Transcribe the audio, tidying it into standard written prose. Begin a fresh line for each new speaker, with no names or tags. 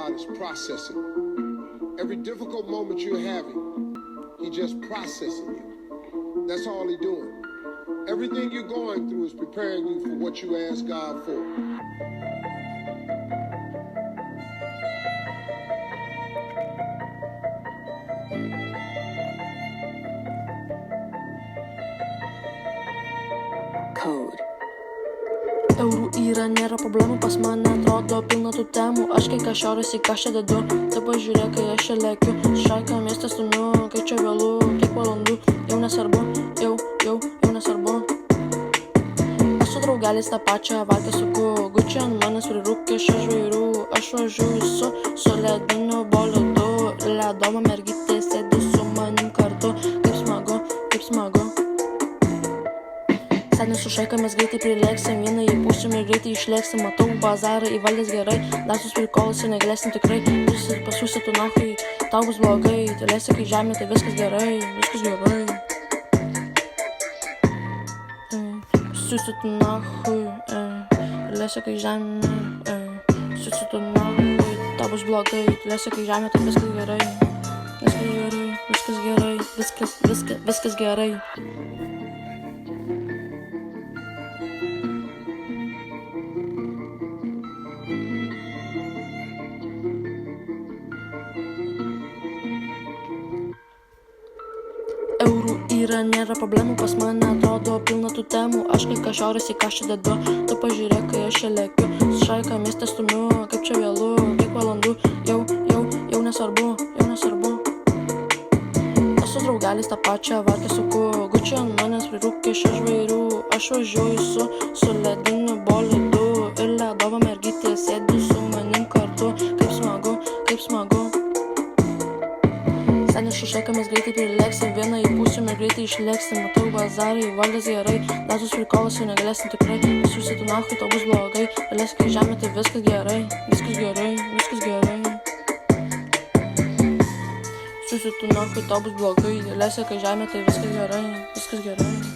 God is processing. Every difficult moment you're having, He just processing you. That's all He's doing. Everything you're going through is preparing you for what you ask God for.
Code. Eurų yra, nėra problemų, pas mane atrodo pilna tų temų. Aš kai kažioras į kažką dedu, tu pažiūrėk, kai aš čia lekiu. Šaiką miestą stumiu, kai čia vėlu, kiek valandų, jau nesvarbu, jau nesvarbu. Aš su draugeliais tą pačią valkę suku, gučiu ant manęs prirūkė šią žvairių. Aš važiuoju su lediniu bolidu, ledoma mergytė sėdi su manim kartu. Kaip smagu. Seniai su šaika mes greitai prilėksim, vieną įpūsim ir greitai išlėksim. Matau bazarą įvaldęs gerai, laisvus prikolus ir negalėsim tikrai. Pasiūsi tu nahui, tau bus blogai, tylėsi kai žemė, tai viskas gerai. Pasiūsi tu nahui, tylėsi kai žemė, pasiūsi tu nahui, tau bus blogai, tylėsi kai žemė, tai viskas gerai. Viskas gerai. Eurų yra, nėra problemų, pas mane atrodo pilna tų temų. Aš kai kažioras į kažką dedu, tu pažiūrėk, kai aš čia lekiu. Su šaika miestą stumiu, kaip čia vėlu, kiek valandų, jau nesvarbu. Aš su draugeliais tą pačią valkę suku, gučiu ant manęs prirūkė šią žvairių. Aš važiuoju su lediniu bolidu ir ledova mergytė sėdi su manim kartu. Kaip smagu. Seniai su šaika mes greitai prilėksim, vieną įpūsim ir greitai išlėksim. Matau bazarą įvaldęs gerai, laisvus prikolus ir negalėsim tikrai. Pasiūsi tu nahui, tau bus blogai, galėsi kai žemė, tai viskas gerai. Pasiūsi tu nahui, tau bus blogai, galėsi kai žemė, tai viskas gerai.